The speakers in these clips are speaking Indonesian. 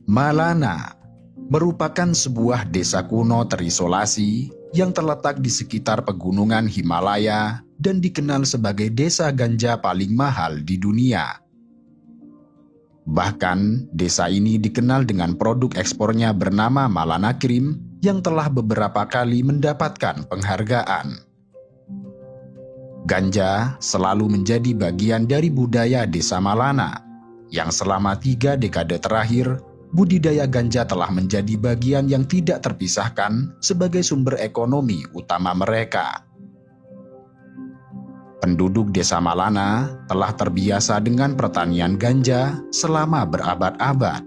Malana merupakan sebuah desa kuno terisolasi yang terletak di sekitar pegunungan Himalaya dan dikenal sebagai desa ganja paling mahal di dunia. Bahkan, desa ini dikenal dengan produk ekspornya bernama Malana Cream yang telah beberapa kali mendapatkan penghargaan. Ganja selalu menjadi bagian dari budaya desa Malana, yang selama 3 dekade terakhir, budidaya ganja telah menjadi bagian yang tidak terpisahkan sebagai sumber ekonomi utama mereka. Penduduk desa Malana telah terbiasa dengan pertanian ganja selama berabad-abad.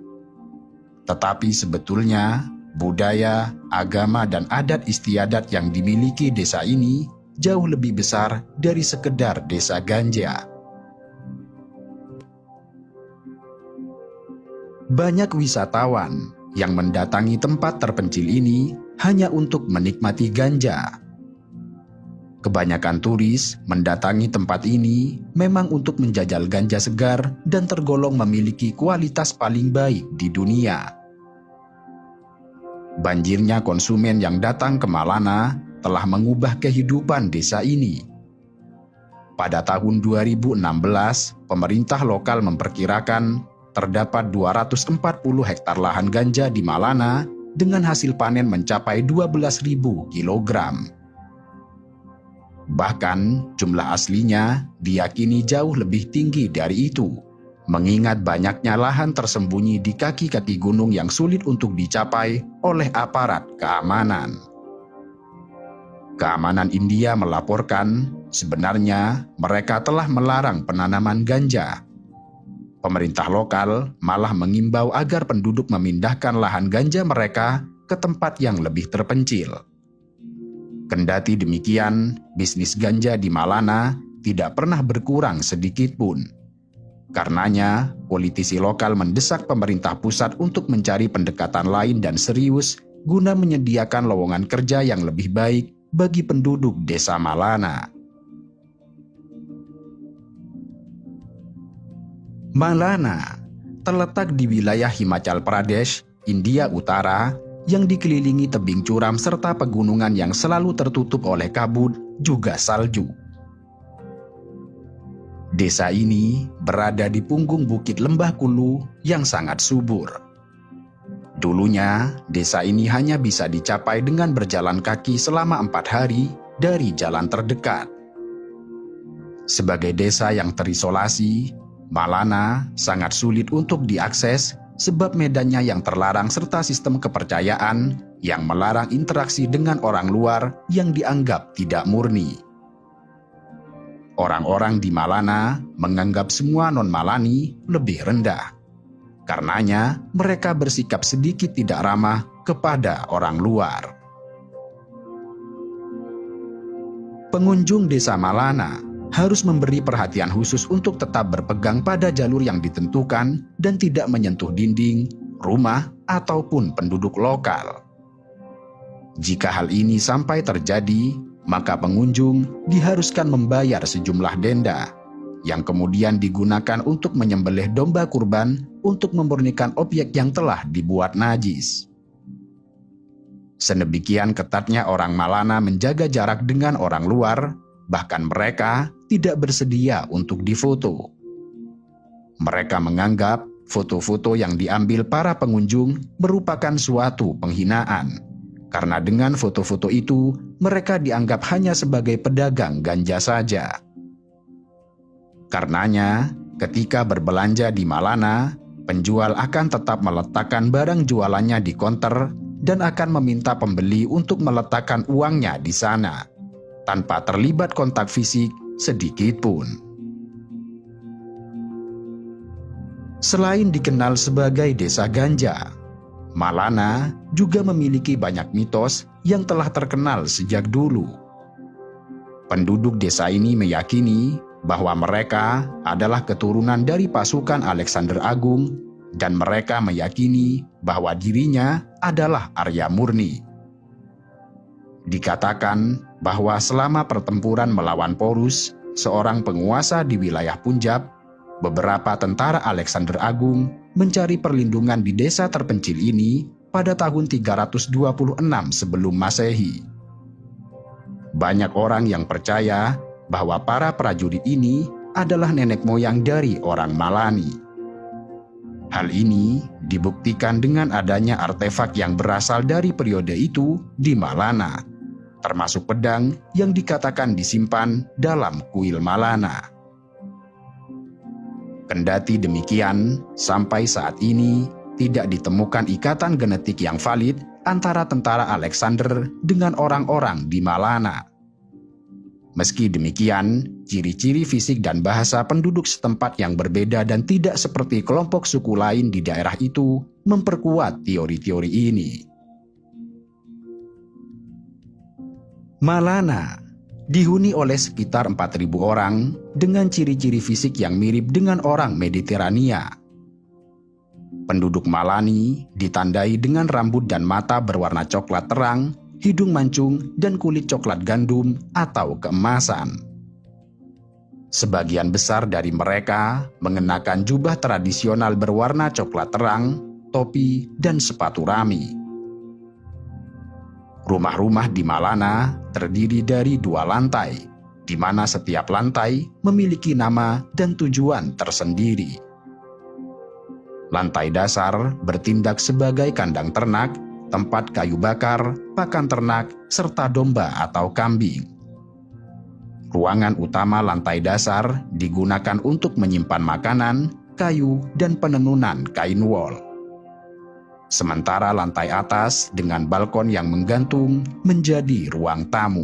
Tetapi sebetulnya, budaya, agama, dan adat istiadat yang dimiliki desa ini jauh lebih besar dari sekedar desa ganja. Banyak wisatawan yang mendatangi tempat terpencil ini hanya untuk menikmati ganja. Kebanyakan turis mendatangi tempat ini memang untuk menjajal ganja segar dan tergolong memiliki kualitas paling baik di dunia. Banjirnya konsumen yang datang ke Malana telah mengubah kehidupan desa ini. Pada tahun 2016, pemerintah lokal memperkirakan terdapat 240 hektar lahan ganja di Malana dengan hasil panen mencapai 12.000 kilogram. Bahkan jumlah aslinya diyakini jauh lebih tinggi dari itu, mengingat banyaknya lahan tersembunyi di kaki-kaki gunung yang sulit untuk dicapai oleh aparat keamanan. Keamanan India melaporkan sebenarnya mereka telah melarang penanaman ganja. Pemerintah lokal malah mengimbau agar penduduk memindahkan lahan ganja mereka ke tempat yang lebih terpencil. Kendati demikian, bisnis ganja di Malana tidak pernah berkurang sedikit pun. Karenanya, politisi lokal mendesak pemerintah pusat untuk mencari pendekatan lain dan serius guna menyediakan lowongan kerja yang lebih baik bagi penduduk desa Malana. Malana terletak di wilayah Himachal Pradesh, India Utara, yang dikelilingi tebing curam serta pegunungan yang selalu tertutup oleh kabut juga salju. Desa ini berada di punggung bukit Lembah Kulu yang sangat subur. Dulunya, desa ini hanya bisa dicapai dengan berjalan kaki selama 4 hari dari jalan terdekat. Sebagai desa yang terisolasi, Malana sangat sulit untuk diakses sebab medannya yang terlarang serta sistem kepercayaan yang melarang interaksi dengan orang luar yang dianggap tidak murni. Orang-orang di Malana menganggap semua non-Malani lebih rendah. Karenanya, mereka bersikap sedikit tidak ramah kepada orang luar. Pengunjung desa Malana harus memberi perhatian khusus untuk tetap berpegang pada jalur yang ditentukan dan tidak menyentuh dinding, rumah, ataupun penduduk lokal. Jika hal ini sampai terjadi, maka pengunjung diharuskan membayar sejumlah denda, yang kemudian digunakan untuk menyembelih domba kurban untuk memurnikan objek yang telah dibuat najis. Sedemikian ketatnya orang Malana menjaga jarak dengan orang luar, bahkan mereka tidak bersedia untuk difoto. Mereka menganggap foto-foto yang diambil para pengunjung merupakan suatu penghinaan, karena dengan foto-foto itu mereka dianggap hanya sebagai pedagang ganja saja. Karenanya, ketika berbelanja di Malana, penjual akan tetap meletakkan barang jualannya di konter dan akan meminta pembeli untuk meletakkan uangnya di sana, tanpa terlibat kontak fisik sedikit pun. Selain dikenal sebagai desa ganja, Malana juga memiliki banyak mitos yang telah terkenal sejak dulu. Penduduk desa ini meyakini bahwa mereka adalah keturunan dari pasukan Alexander Agung dan mereka meyakini bahwa dirinya adalah Arya murni. Dikatakan bahwa selama pertempuran melawan Porus, seorang penguasa di wilayah Punjab, beberapa tentara Alexander Agung mencari perlindungan di desa terpencil ini pada tahun 326 sebelum Masehi. Banyak orang yang percaya bahwa para prajurit ini adalah nenek moyang dari orang Malani. Hal ini dibuktikan dengan adanya artefak yang berasal dari periode itu di Malana, termasuk pedang yang dikatakan disimpan dalam kuil Malana. Kendati demikian, sampai saat ini tidak ditemukan ikatan genetik yang valid antara tentara Alexander dengan orang-orang di Malana. Meski demikian, ciri-ciri fisik dan bahasa penduduk setempat yang berbeda dan tidak seperti kelompok suku lain di daerah itu memperkuat teori-teori ini. Malana dihuni oleh sekitar 4.000 orang dengan ciri-ciri fisik yang mirip dengan orang Mediterania. Penduduk Malani ditandai dengan rambut dan mata berwarna coklat terang, hidung mancung, dan kulit coklat gandum atau keemasan. Sebagian besar dari mereka mengenakan jubah tradisional berwarna coklat terang, topi, dan sepatu rami. Rumah-rumah di Malana terdiri dari 2 lantai, di mana setiap lantai memiliki nama dan tujuan tersendiri. Lantai dasar bertindak sebagai kandang ternak, tempat kayu bakar, pakan ternak, serta domba atau kambing. Ruangan utama lantai dasar digunakan untuk menyimpan makanan, kayu, dan penenunan kain wol. Sementara lantai atas dengan balkon yang menggantung menjadi ruang tamu.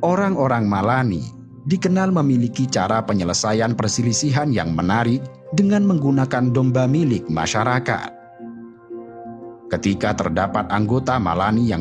Orang-orang Malani dikenal memiliki cara penyelesaian perselisihan yang menarik dengan menggunakan domba milik masyarakat. Ketika terdapat anggota Malani yang